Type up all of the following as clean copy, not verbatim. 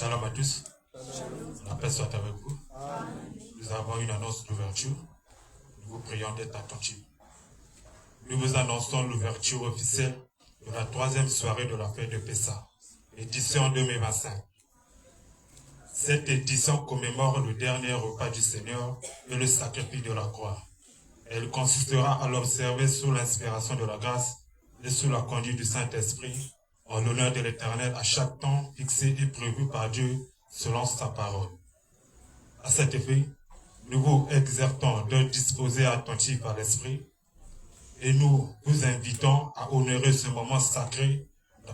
Shalom à tous. La paix soit avec vous. Nous avons une annonce d'ouverture. Nous vous prions d'être attentifs. Nous vous annonçons l'ouverture officielle de la 3e soirée de la fête de Pessah, édition 2025. Cette édition commémore le dernier repas du Seigneur et le sacrifice de la croix. Elle consistera à l'observer sous l'inspiration de la grâce et sous la conduite du Saint-Esprit, en l'honneur de l'Éternel à chaque temps fixé et prévu par Dieu selon sa parole. À cet effet, nous vous exhortons d'être disposés attentifs à l'Esprit et nous vous invitons à honorer ce moment sacré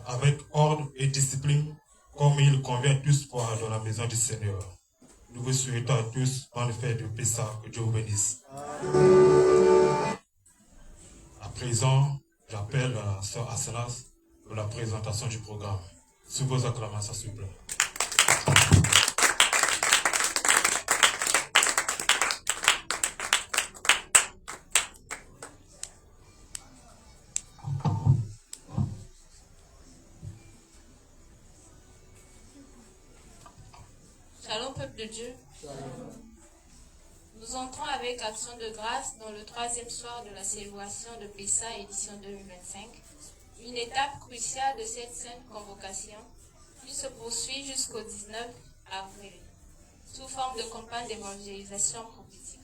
avec ordre et discipline comme il convient tous pour dans la maison du Seigneur. Nous vous souhaitons à tous bonne fête de Pessah, que Dieu vous bénisse. À présent, j'appelle la sœur Assenas pour la présentation du programme. Sous vos acclamations, s'il vous plaît. Shalom, peuple de Dieu. Nous entrons avec action de grâce dans le 3e soir de la célébration de Pessah, édition 2025. Une étape cruciale de cette sainte convocation qui se poursuit jusqu'au 19 avril, sous forme de campagne d'évangélisation prophétique.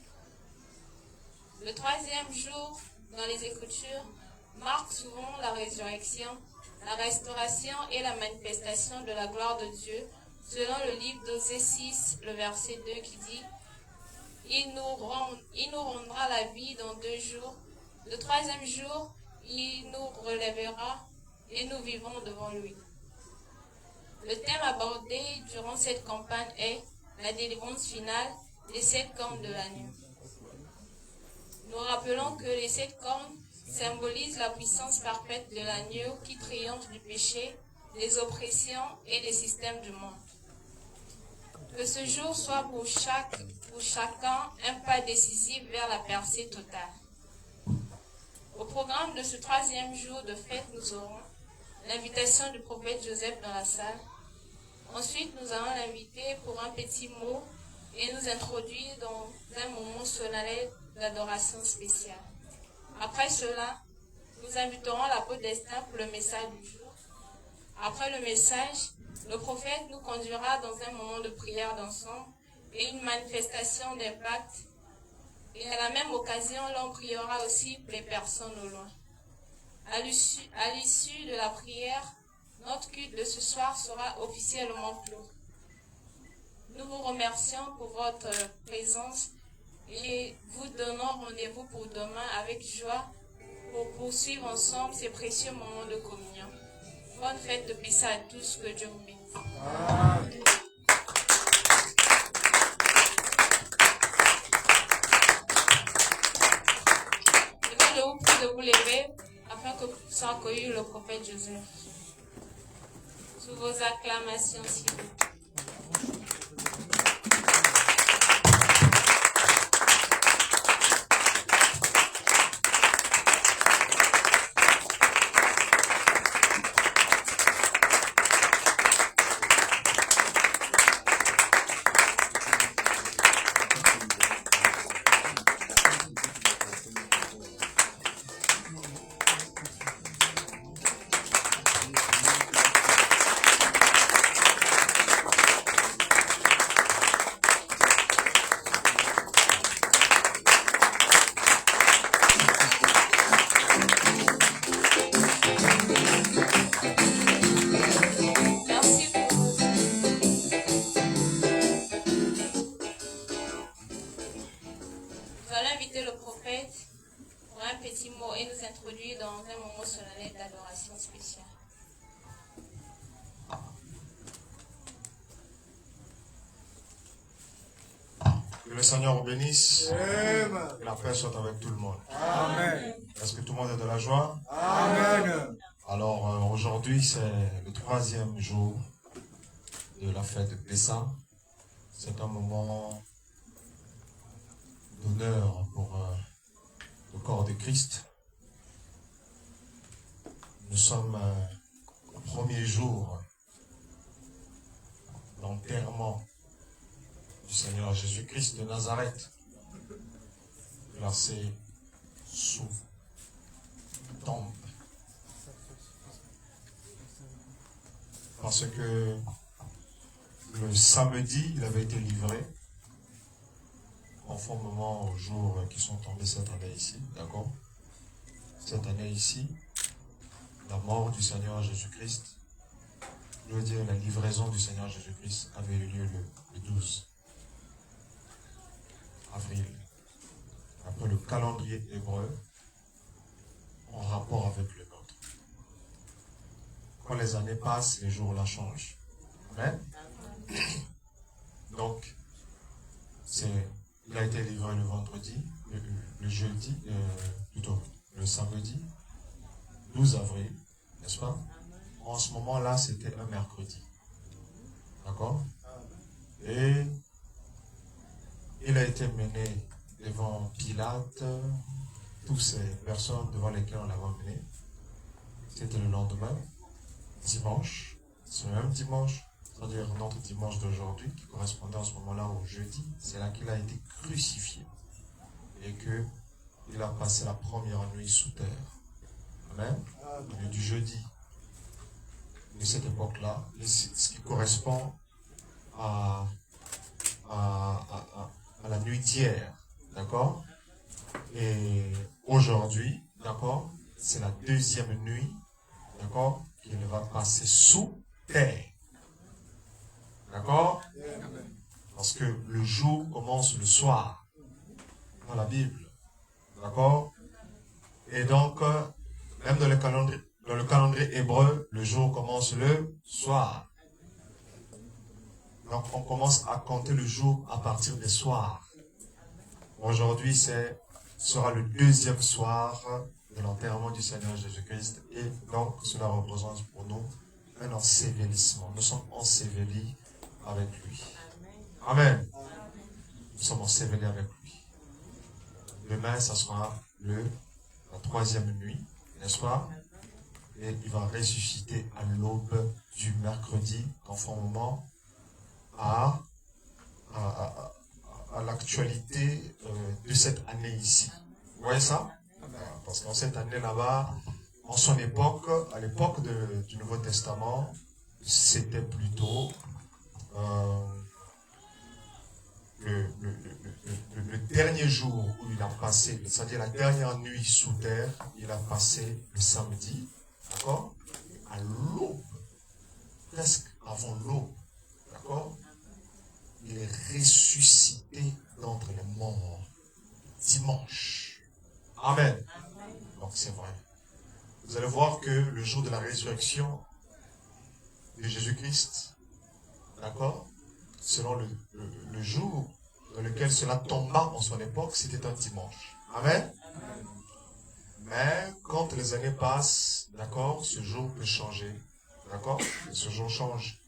Le 3e jour dans les Écritures marque souvent la résurrection, la restauration et la manifestation de la gloire de Dieu, selon le livre d'Osée 6, le verset 2 qui dit « Il nous rendra la vie dans 2 jours. Le 3e jour, il nous relèvera et nous vivrons devant lui. » Le thème abordé durant cette campagne est la délivrance finale des 7 cornes de l'agneau. Nous rappelons que les 7 cornes symbolisent la puissance parfaite de l'agneau qui triomphe du péché, des oppressions et des systèmes du monde. Que ce jour soit pour chacun un pas décisif vers la percée totale. Au programme de ce 3e jour de fête, nous aurons l'invitation du prophète Joseph dans la salle. Ensuite, nous allons l'inviter pour un petit mot et nous introduire dans un moment solennel d'adoration spéciale. Après cela, nous inviterons l'apôtre Destin pour le message du jour. Après le message, le prophète nous conduira dans un moment de prière d'ensemble et une manifestation d'impact. Et à la même occasion, l'on priera aussi pour les personnes au loin. À l'issue de la prière, notre culte de ce soir sera officiellement clos. Nous vous remercions pour votre présence et vous donnons rendez-vous pour demain avec joie pour poursuivre ensemble ces précieux moments de communion. Bonne fête de Pessah à tous, que Dieu vous bénisse. Amen. Je vous prie de vous lever afin que vous puissiez accueillir le prophète Joseph. Sous vos acclamations, s'il vous plaît. Que le Seigneur vous bénisse. Amen. Que la paix soit avec tout le monde. Amen. Est-ce que tout le monde est de la joie? Amen. Alors aujourd'hui c'est le 3e jour de la fête de Pessah. C'est un moment d'honneur pour le corps de Christ. Nous sommes au premier jour l'enterrement du Seigneur Jésus-Christ de Nazareth, placé sous tombe. Parce que le samedi, il avait été livré conformément aux jours qui sont tombés cette année ici, d'accord? Cette année ici, la mort du Seigneur Jésus-Christ, je veux dire la livraison du Seigneur Jésus-Christ avait eu lieu le 12 avril. Après le calendrier hébreu, en rapport avec le nôtre. Quand les années passent, les jours-là changent. Amen. Donc, il a été livré le vendredi, le jeudi, plutôt le samedi, 12 avril, n'est-ce pas? En ce moment-là, c'était un mercredi. D'accord? Et il a été mené devant Pilate, toutes ces personnes devant lesquelles on l'avait mené. C'était le lendemain, dimanche, ce même dimanche, c'est-à-dire notre dimanche d'aujourd'hui, qui correspondait en ce moment-là au jeudi, c'est là qu'il a été crucifié et qu'il a passé la première nuit sous terre. Amen. Et du jeudi de cette époque-là, ce qui correspond à la nuit d'hier, d'accord? Et aujourd'hui, d'accord, c'est la deuxième nuit, d'accord, qu'il va passer sous terre. D'accord? Parce que le jour commence le soir dans la Bible. D'accord? Et donc, même dans le calendrier hébreu, le jour commence le soir. Donc, on commence à compter le jour à partir des soirs. Aujourd'hui, sera le deuxième soir de l'enterrement du Seigneur Jésus-Christ. Et donc, cela représente pour nous un ensevelissement. Nous sommes ensevelis avec lui. Amen. Nous sommes ensevelis avec lui. Demain, ça sera la troisième nuit, n'est-ce pas? Et il va ressusciter à l'aube du mercredi, conformément à l'actualité de cette année ici. Vous voyez ça? Parce qu'en cette année là-bas, en son époque, à l'époque du Nouveau Testament, c'était plutôt le dernier jour où il a passé, c'est-à-dire la dernière nuit sous terre, il a passé le samedi, d'accord? À l'aube, presque avant l'aube, d'accord? Il est ressuscité d'entre les morts dimanche. Amen. Donc c'est vrai. Vous allez voir que le jour de la résurrection de Jésus-Christ, d'accord, selon le jour dans lequel cela tomba en son époque, c'était un dimanche. Amen. Mais quand les années passent, d'accord, ce jour peut changer. D'accord? Ce jour change.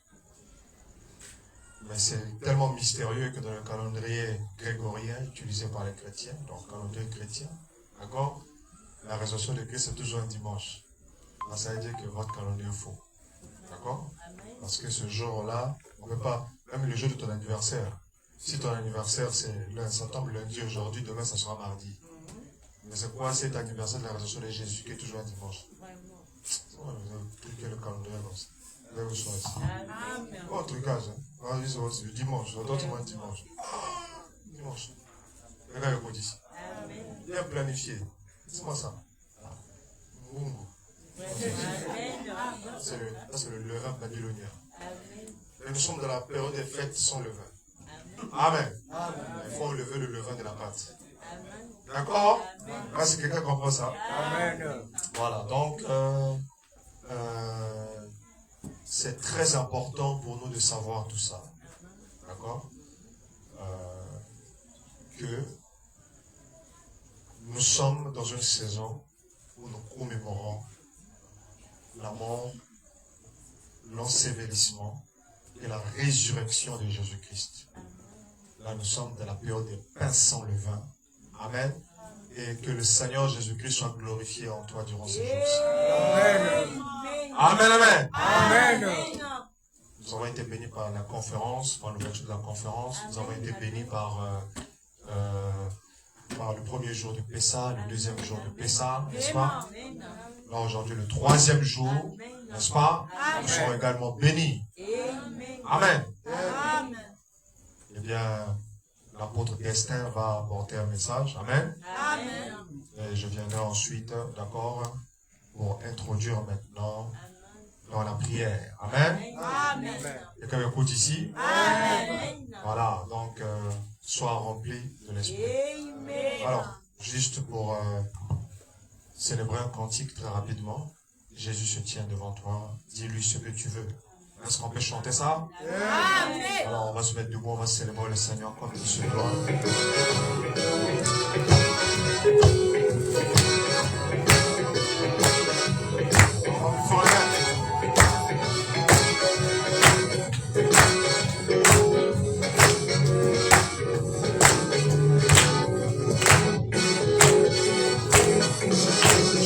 Mais c'est tellement mystérieux que dans le calendrier grégorien utilisé par les chrétiens, donc calendrier chrétien, d'accord, la résurrection de Christ c'est toujours un dimanche. Alors, ça veut dire que votre calendrier est faux. D'accord? Parce que ce jour-là, on ne peut pas, même le jour de ton anniversaire, si ton anniversaire ça tombe lundi aujourd'hui, demain ça sera mardi. Mais c'est quoi cet anniversaire de la résurrection de Jésus qui est toujours un dimanche? Le calendrier comme ça. Oh, trucage. Hein? C'est le dimanche. D'autres dimanche. Dimanche. Regarde le code ici. Bien planifié. C'est moi ça. C'est le levain babylonien. Et nous sommes dans la période des fêtes sans levain. Amen. Il faut enlever le levain de la pâte. D'accord? Est-ce que quelqu'un comprend ça? Amen. Voilà, donc c'est très important pour nous de savoir tout ça. D'accord? Que nous sommes dans une saison où nous commémorons la mort, l'ensevelissement et la résurrection de Jésus-Christ. Là, nous sommes dans la période des pains sans levain. Amen. Et que le Seigneur Jésus-Christ soit glorifié en toi durant ces jours-ci. Amen. Amen, amen. Amen. Nous avons été bénis par la conférence, par l'ouverture de la conférence. Nous avons été bénis par le premier jour de Pessa, le deuxième jour de Pessa, n'est-ce pas? Là, aujourd'hui, le troisième jour, n'est-ce pas? Nous serons également bénis. Amen. Eh bien, l'apôtre Destin va apporter un message. Amen. Et je viendrai ensuite, d'accord, pour introduire maintenant dans la prière. Amen. Quelqu'un m'écoute ici? Voilà, donc, sois rempli de l'esprit. Alors, juste pour célébrer un cantique très rapidement. Jésus se tient devant toi. Dis-lui ce que tu veux. Est-ce qu'on peut chanter ça? Alors, on va se mettre debout, on va célébrer le Seigneur comme il se doit.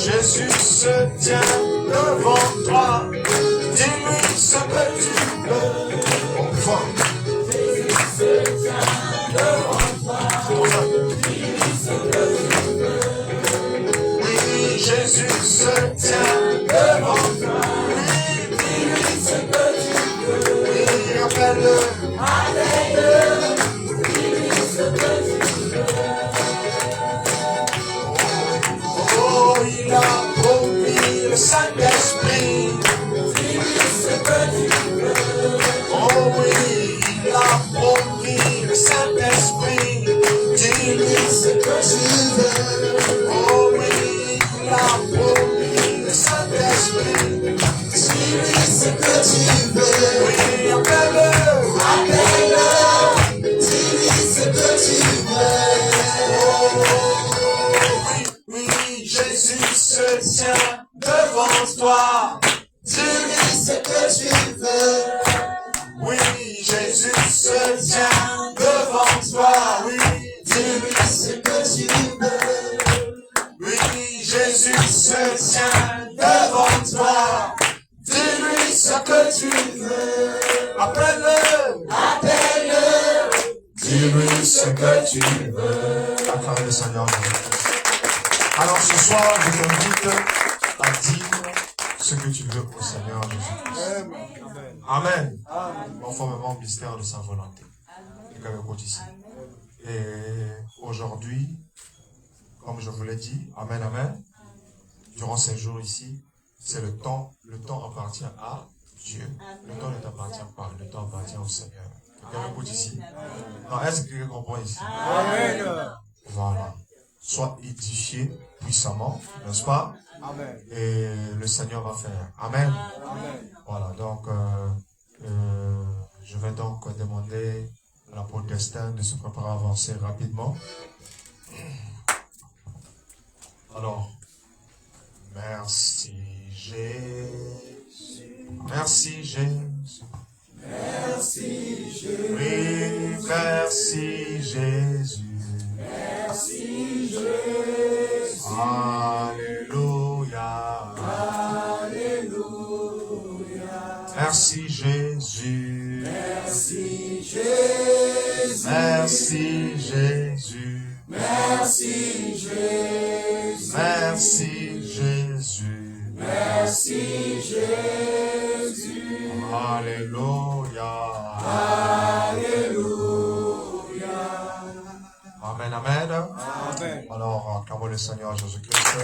Jésus se tient devant toi, dis-lui ce que tu veux. Enfin. Jésus se tient devant toi, dis-lui ce que tu veux. Oui, Jésus se tient devant toi, dis-lui ce que tu veux. Oui, appelle-le, dis-lui ce que tu veux. Il a promis le Saint-Esprit. Dis-lui ce que tu veux. Oh oui, il a promis le Saint-Esprit. Dis-lui ce que tu veux. Oh oui, il a promis le Saint-Esprit. Dis-lui ce que tu veux. Oui, appelle-le. Dis-lui ce que tu veux. Jésus se tient devant toi, dis-lui ce que tu veux. Oui, Jésus se tient devant toi, oui, dis-lui ce que tu veux. Oui, Jésus se tient devant toi, dis-lui ce que tu veux. Appelle-le, dis-lui ce que tu veux. Acclamez le Seigneur. Alors ce soir, je t'invite à dire ce que tu veux au Seigneur Jésus-Christ. Amen. Conformément au mystère de sa volonté. Quelqu'un m'écoute ici. Et aujourd'hui, comme je vous l'ai dit, Amen, Amen, durant ces jours ici, c'est le temps appartient à Dieu. Le temps ne t'appartient pas, le temps appartient au Seigneur. Quelqu'un m'écoute ici. Non, est-ce que quelqu'un comprend ici? Amen. Voilà. Sois édifié puissamment, n'est-ce pas? Amen. Et le Seigneur va faire. Amen. Amen. Voilà, donc je vais donc demander à l'apôtre Destin de se préparer à avancer rapidement. Alors, merci Jésus. Merci Jésus. Merci Jésus. Oui, merci Jésus. Merci Jésus. Alléluia. Alléluia. Merci Jésus. Merci Jésus. Merci Jésus. Merci Jésus. Merci Jésus. Merci Jésus. Alléluia. Alléluia. Amen, amen. Amen. Alors, acclamons le Seigneur Jésus-Christ.